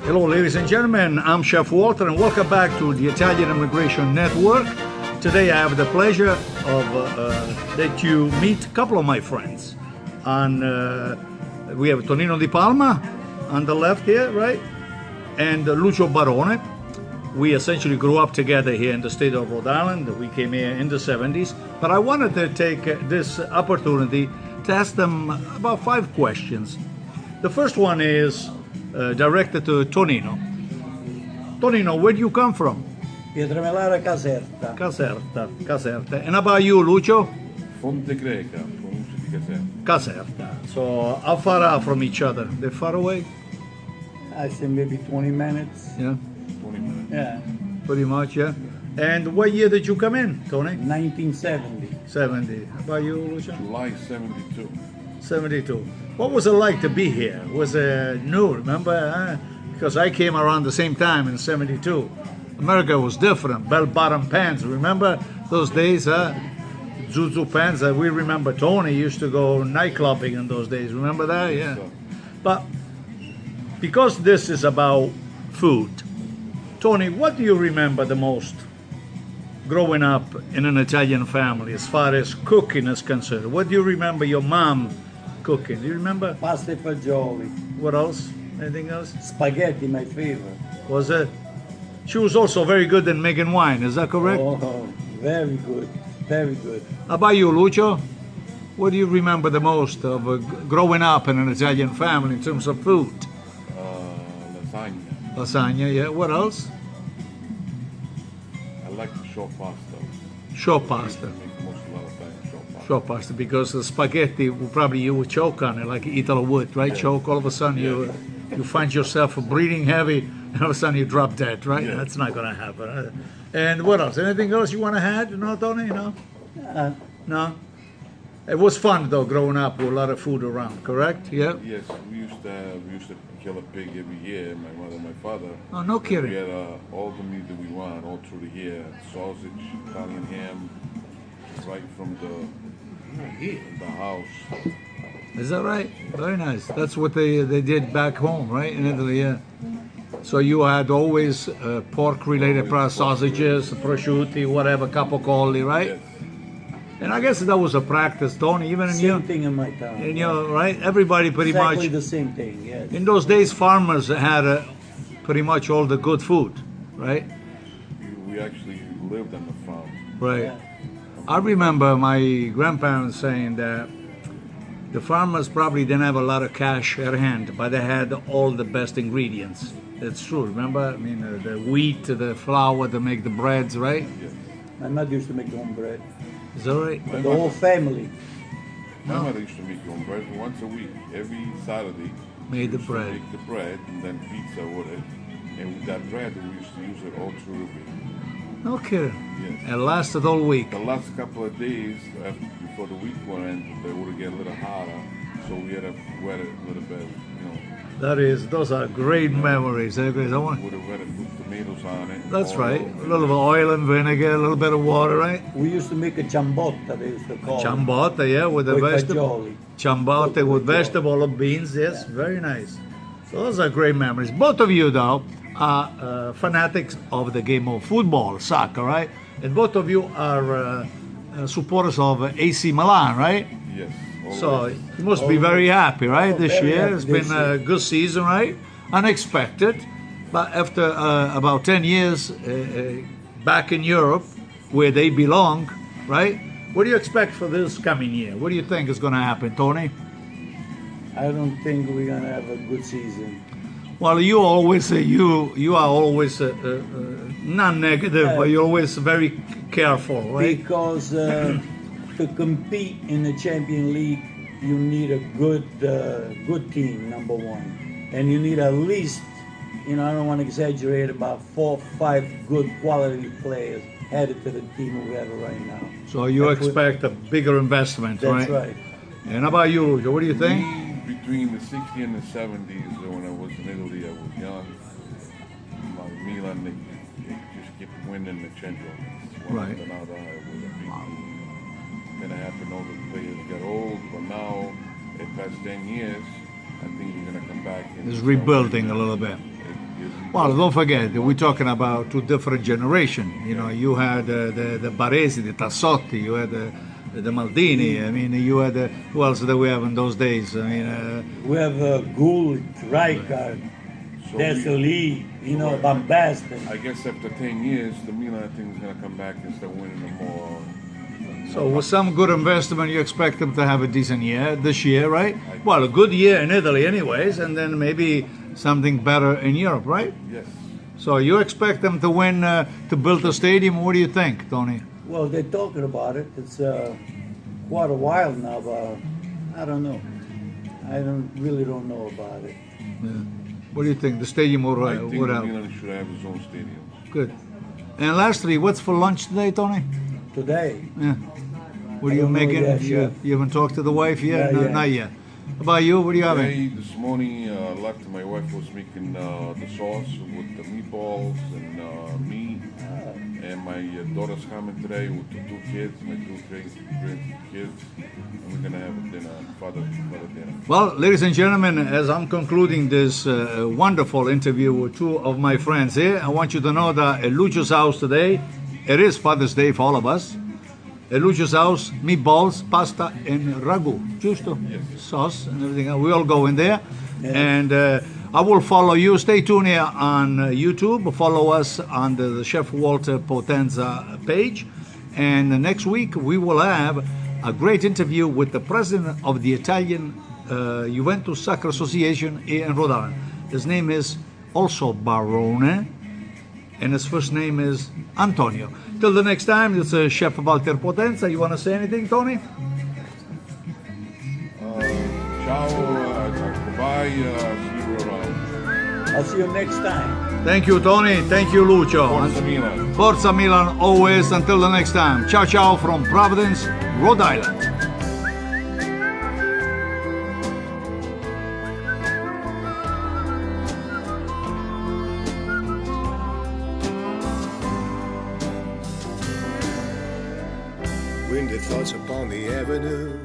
Hello, ladies and gentlemen. I'm Chef Walter, and welcome back to the Italian Immigration Network. Today, I have the pleasure of that you meet a couple of my friends. And we have Tonino di Palma on the left here, right? And Lucio Barone. We essentially grew up together here in the state of Rhode Island. We came here in the 70s. But I wanted to take this opportunity to ask them about 5 questions. The first one is directed to Tonino. Tonino, where do you come from? Pietramelara, Caserta. Caserta. And about you, Lucio? Fonte Greca, provincia di Caserta. Caserta. So how far out from each other? They're far away? I say maybe 20 minutes. Yeah, 20 minutes. Yeah. pretty much, yeah. And what year did you come in, Tony? 1970. 70. How about you, Lucio? July 72. 72. What was it like to be here? Was it new, remember? Because I came around the same time in 72. America was different. Bell-bottom pants, remember those days, Zuzu pants. We remember Tony used to go nightclubbing in those days. Remember that? Yeah. But because this is about food, Tony, what do you remember the most growing up in an Italian family as far as cooking is concerned? What do you remember your mom cooking? Do you remember? Pasta e fagioli. What else? Anything else? Spaghetti, my favorite. Was it? She was also very good in making wine, is that correct? Oh, very good. Very good. How about you, Lucio? What do you remember the most of growing up in an Italian family in terms of food? Lasagna. Lasagna, yeah. What else? I like short pasta. Short pasta. I make most a lot of times short pasta. Short pasta, because the spaghetti, probably you would choke on it like Italo would, right? Yeah. Choke, all of a sudden you find yourself breathing heavy, and all of a sudden you drop dead, right? Yeah. That's not going to happen. And what else? Anything else you want to add? No, Tony? No? No? It was fun, though, growing up with a lot of food around, correct? Yeah? Yes, we used to kill a pig every year, my mother and my father. Oh, no We kidding. had all the meat that we want all through the year. Sausage, Italian ham, right from the house. Is that right? Very nice. That's what they did back home, right? In Italy, yeah. So you had always pork-related sausages, prosciutti, whatever, capocolli, right? Yes. And I guess that was a practice, Tony, even in Same thing in my town. in your, right? Everybody pretty Exactly much. the same thing, yes. In those days, farmers had pretty much all the good food, right? We actually lived on the farm. Right. Yeah. I remember my grandparents saying that the farmers probably didn't have a lot of cash at hand, but they had all the best ingredients. It's true, remember? I mean, the wheat, the flour to make the breads, right? Yes. My mother used to make her own bread. Is that right? The whole family. My mother used to make her own bread once a week. Every Saturday, Made the she used to bread. make the bread and then pizza with it. And with that bread, we used to use it all through the week. No kidding. Yes. It lasted all week. The last couple of days before the week went in, they would get a little hotter, so we had to wet it a little bit, Those are great memories. I want. would have wetted with tomatoes on it. That's oil, right. A little bit of oil and vinegar, a little bit of water, right? We used to make a ciambotta, they used to call it. Ciabatta, yeah, with the With vegetable. fagioli. Ciabatta with Fagioli. vegetable and beans, yes, very nice. So those are great memories. Both of you, though, are fanatics of the game of football, soccer, right? And both of you are supporters of AC Milan, right? Yes. So always. you must be very happy, right? Oh, This very year happy it's this been a good season, right? Unexpected, but after about 10 years back in Europe, where they belong, right? What do you expect for this coming year? What do you think is going to happen, Tony? I don't think we're going to have a good season. Well, you always you are always not negative, but you're always very careful, right? Because to compete in the Champion League, you need a good team, number one. And you need at least, I don't want to exaggerate, about 4 or 5 good quality players added to the team we have right now. So you That's what- expect a bigger investment, That's right? right. And how about you, Lucio? What do you think? Between the 60s and the 70s, when I was in Italy, I was young. keep winning the champion. Right. It was a big team. Then I have to know that the players get old, but now, it past 10 years, I think you're going to come back. And It's rebuilding a little bit. Well, don't forget, we're talking about two different generations. You know, you had the Baresi, the Tassotti, you had the Maldini. I mean, you had who else did we have in those days? I mean, We have Gould, Rijkaard, So Nestled, you know, Van Basten. I guess after 10 years, the Milan thing is going to come back and start winning them more. so with some good investment, you expect them to have a decent year this year, right? Well, a good year in Italy, anyways, and then maybe something better in Europe, right? Yes. So you expect them to win, to build a stadium. What do you think, Tony? Well, they're talking about it. It's quite a while now, but I don't know. I really don't know about it. Yeah. What do you think? The stadium would, I think would help. Milan should have his own stadium. Good. And lastly, what's for lunch today, Tony? Today, Yeah. What are I you don't know making? yet, You, chef. you haven't talked to the wife yet? Not No, yet. not yet. How about you? What are you having? Today, this morning, left, my wife was making the sauce with the meatballs and meat. And my daughter's coming today with the two kids, my two great kids. And we're going to have a dinner, father dinner. Well, ladies and gentlemen, as I'm concluding this wonderful interview with two of my friends here, I want you to know that at Lucio's house today, it is Father's Day for all of us. At Lucio's house, meatballs, pasta, and ragu, giusto? Yes. Sauce and everything. We all go in there. Yes. And I will follow you. Stay tuned here on YouTube. Follow us on the Chef Walter Potenza page. And next week, we will have a great interview with the president of the Italian Juventus Soccer Association here in Rhode Island. His name is also Barone, and his first name is Antonio. Till the next time, it's Chef Walter Potenza. You want to say anything, Tony? Ciao, goodbye, see you around. I'll see you next time. Thank you, Tony. Thank you, Lucio. Forza Milan. Forza Milan always. Until the next time. Ciao, ciao from Providence, Rhode Island. Windy thoughts upon the avenue.